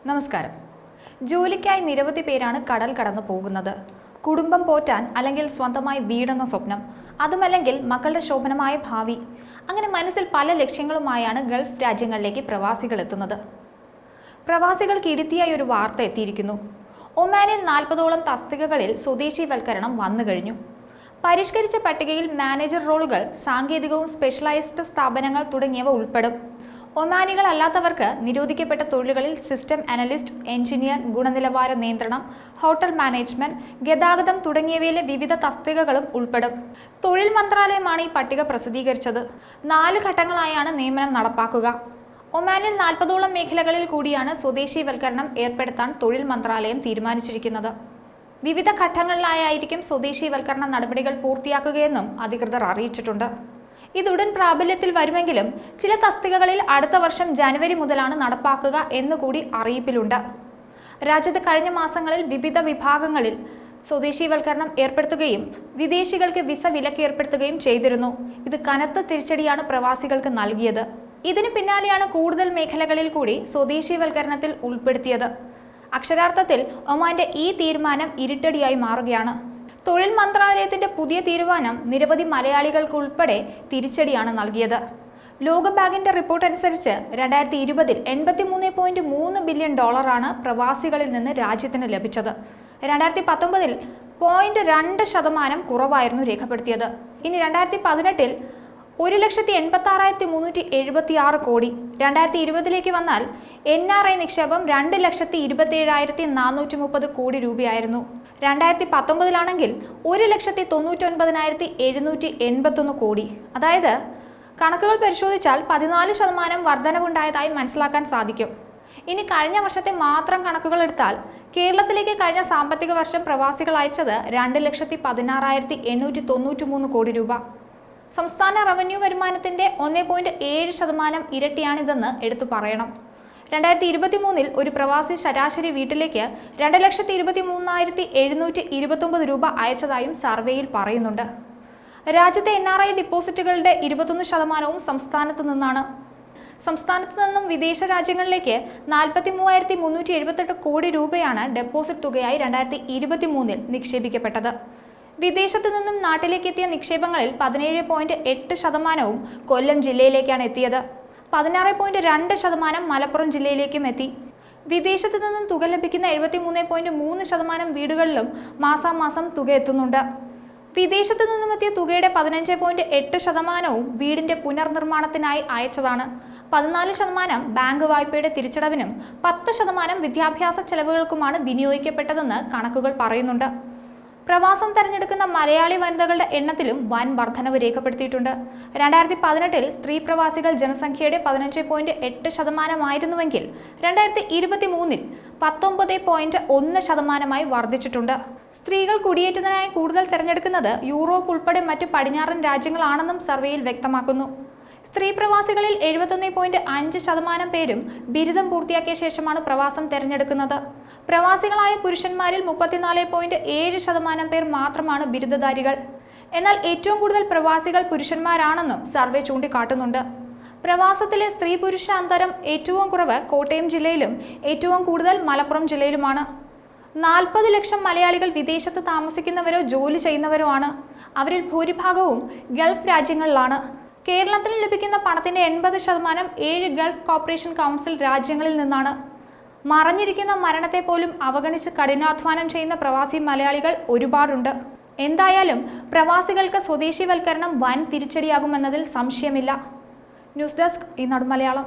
നമസ്കാരം. ജോലിക്കായി നിരവധി പേരാണ് കടൽ കടന്നു പോകുന്നത്. കുടുംബം പോറ്റാൻ അല്ലെങ്കിൽ സ്വന്തമായി വീടെന്ന സ്വപ്നം, അതുമല്ലെങ്കിൽ മക്കളുടെ ശോഭനമായ ഭാവി, അങ്ങനെ മനസ്സിൽ പല ലക്ഷ്യങ്ങളുമായാണ് ഗൾഫ് രാജ്യങ്ങളിലേക്ക് പ്രവാസികൾ എത്തുന്നത്. പ്രവാസികൾക്ക് ഇടുത്തിയായി ഒരു വാർത്ത എത്തിയിരിക്കുന്നു. ഒമാനിൽ 40ഓളം തസ്തികകളിൽ സ്വദേശീവൽക്കരണം വന്നു കഴിഞ്ഞു. പരിഷ്കരിച്ച പട്ടികയിൽ മാനേജർ റോളുകൾ, സാങ്കേതികവും സ്പെഷ്യലൈസ്ഡ് സ്ഥാപനങ്ങൾ തുടങ്ങിയവ ഉൾപ്പെടും. ഒമാനികൾ അല്ലാത്തവർക്ക് നിരോധിക്കപ്പെട്ട തൊഴിലുകളിൽ സിസ്റ്റം അനലിസ്റ്റ്, എഞ്ചിനീയർ, ഗുണനിലവാര നിയന്ത്രണം, ഹോട്ടൽ മാനേജ്മെന്റ്, ഗതാഗതം തുടങ്ങിയവയിലെ വിവിധ തസ്തികകളും ഉൾപ്പെടും. തൊഴിൽ മന്ത്രാലയമാണ് ഈ പട്ടിക പ്രസിദ്ധീകരിച്ചത്. 4 ഘട്ടങ്ങളായാണ് നിയമനം നടപ്പാക്കുക. ഒമാനിൽ 40ഓളം മേഖലകളിൽ കൂടിയാണ് സ്വദേശീവൽക്കരണം ഏർപ്പെടുത്താൻ തൊഴിൽ മന്ത്രാലയം തീരുമാനിച്ചിരിക്കുന്നത്. വിവിധ ഘട്ടങ്ങളിലായിരിക്കും സ്വദേശീവൽക്കരണ നടപടികൾ പൂർത്തിയാക്കുകയെന്നും അധികൃതർ അറിയിച്ചിട്ടുണ്ട്. ഇതുടൻ പ്രാബല്യത്തിൽ വരുമെങ്കിലും ചില തസ്തികകളിൽ അടുത്ത വർഷം ജനുവരി മുതലാണ് നടപ്പാക്കുക എന്നുകൂടി അറിയിപ്പിലുണ്ട്. രാജ്യത്ത് കഴിഞ്ഞ മാസങ്ങളിൽ വിവിധ വിഭാഗങ്ങളിൽ സ്വദേശീവൽക്കരണം ഏർപ്പെടുത്തുകയും വിദേശികൾക്ക് വിസ വിലക്ക് ഏർപ്പെടുത്തുകയും ചെയ്തിരുന്നു. ഇത് കനത്ത തിരിച്ചടിയാണ് പ്രവാസികൾക്ക് നൽകിയത്. ഇതിന് പിന്നാലെയാണ് കൂടുതൽ മേഖലകളിൽ കൂടി സ്വദേശീവൽക്കരണത്തിൽ ഉൾപ്പെടുത്തിയത്. അക്ഷരാർത്ഥത്തിൽ ഒമാന്റെ ഈ തീരുമാനം ഇരുട്ടടിയായി മാറുകയാണ്. തൊഴിൽ മന്ത്രാലയത്തിന്റെ പുതിയ തീരുമാനം നിരവധി മലയാളികൾക്ക് ഉൾപ്പെടെ തിരിച്ചടിയാണ് നൽകിയത്. ലോകബാങ്കിന്റെ റിപ്പോർട്ട് അനുസരിച്ച് 2020 $83.3 ബില്യൺ പ്രവാസികളിൽ നിന്ന് രാജ്യത്തിന് ലഭിച്ചത്. 2019 0.2% കുറവായിരുന്നു രേഖപ്പെടുത്തിയത്. ഇനി 2018 1,86,376 കോടി. 2020 വന്നാൽ NRI നിക്ഷേപം 2,27,430 കോടി രൂപയായിരുന്നു. 2019 1,99,781 കോടി. അതായത് കണക്കുകൾ പരിശോധിച്ചാൽ 14% വർധനവുണ്ടായതായി മനസ്സിലാക്കാൻ സാധിക്കും. ഇനി കഴിഞ്ഞ വർഷത്തെ മാത്രം കണക്കുകൾ എടുത്താൽ കേരളത്തിലേക്ക് കഴിഞ്ഞ സാമ്പത്തിക വർഷം പ്രവാസികൾ അയച്ചത് 2,16,893 കോടി രൂപ. സംസ്ഥാന റവന്യൂ വരുമാനത്തിന്റെ 1.7% ഇരട്ടിയാണിതെന്ന് എടുത്തു പറയണം. 2023 ഒരു പ്രവാസി ശരാശരി വീട്ടിലേക്ക് 2,23,729 രൂപ അയച്ചതായും സർവേയിൽ പറയുന്നുണ്ട്. രാജ്യത്തെ NRI ഡിപ്പോസിറ്റുകളുടെ 21% സംസ്ഥാനത്ത് നിന്നാണ്. സംസ്ഥാനത്ത് നിന്നും വിദേശ രാജ്യങ്ങളിലേക്ക് 43,378 കോടി രൂപയാണ് ഡെപ്പോസിറ്റ് തുകയായി 2023 നിക്ഷേപിക്കപ്പെട്ടത്. വിദേശത്തു നിന്നും നാട്ടിലേക്ക് എത്തിയ നിക്ഷേപങ്ങളിൽ 17.8% കൊല്ലം ജില്ലയിലേക്കാണ് എത്തിയത്. 16.2% മലപ്പുറം ജില്ലയിലേക്കും എത്തി. വിദേശത്തു നിന്നും തുക ലഭിക്കുന്ന 73.3% വീടുകളിലും മാസാമാസം തുക എത്തുന്നുണ്ട്. വിദേശത്തു നിന്നും എത്തിയ തുകയുടെ 15.8% വീടിന്റെ പുനർനിർമ്മാണത്തിനായി അയച്ചതാണ്. 14% ബാങ്ക് വായ്പയുടെ തിരിച്ചടവിനും 10% വിദ്യാഭ്യാസ ചെലവുകൾക്കുമാണ് വിനിയോഗിക്കപ്പെട്ടതെന്ന് കണക്കുകൾ പറയുന്നുണ്ട്. പ്രവാസം തെരഞ്ഞെടുക്കുന്ന മലയാളി വനിതകളുടെ എണ്ണത്തിലും വൻ വർധനവ് രേഖപ്പെടുത്തിയിട്ടുണ്ട്. 2018 സ്ത്രീ പ്രവാസികൾ ജനസംഖ്യയുടെ 15.8% 2023 19.1% വർദ്ധിച്ചിട്ടുണ്ട്. സ്ത്രീകൾ കുടിയേറ്റത്തിനായി കൂടുതൽ തെരഞ്ഞെടുക്കുന്നത് യൂറോപ്പ് ഉൾപ്പെടെ മറ്റ് പടിഞ്ഞാറൻ രാജ്യങ്ങളാണെന്നും സർവേയിൽ വ്യക്തമാക്കുന്നു. സ്ത്രീ പ്രവാസികളിൽ 71.5% പേരും ബിരുദം പൂർത്തിയാക്കിയ ശേഷമാണ് പ്രവാസം തെരഞ്ഞെടുക്കുന്നത്. പ്രവാസികളായ പുരുഷന്മാരിൽ 34.7% പേർ മാത്രമാണ് ബിരുദധാരികൾ. എന്നാൽ ഏറ്റവും കൂടുതൽ പ്രവാസികൾ പുരുഷന്മാരാണെന്നും സർവേ ചൂണ്ടിക്കാട്ടുന്നുണ്ട്. പ്രവാസത്തിലെ സ്ത്രീ പുരുഷ അന്തരം ഏറ്റവും കുറവ് കോട്ടയം ജില്ലയിലും ഏറ്റവും കൂടുതൽ മലപ്പുറം ജില്ലയിലുമാണ്. 40 ലക്ഷം മലയാളികൾ വിദേശത്ത് താമസിക്കുന്നവരോ ജോലി ചെയ്യുന്നവരോ ആണ്. അവരിൽ ഭൂരിഭാഗവും ഗൾഫ് രാജ്യങ്ങളിലാണ്. കേരളത്തിന് ലഭിക്കുന്ന പണത്തിന്റെ 80% 7 ഗൾഫ് കോർപ്പറേഷൻ കൗൺസിൽ രാജ്യങ്ങളിൽ നിന്നാണ്. മറഞ്ഞിരിക്കുന്ന മരണത്തെ പോലും അവഗണിച്ച് കഠിനാധ്വാനം ചെയ്യുന്ന പ്രവാസി മലയാളികൾ ഒരുപാടുണ്ട്. എന്തായാലും പ്രവാസികൾക്ക് സ്വദേശീവൽക്കരണം വൻ തിരിച്ചടിയാകുമെന്നതിൽ സംശയമില്ല. ന്യൂസ് ഡെസ്ക് ഈനാട് മലയാളം.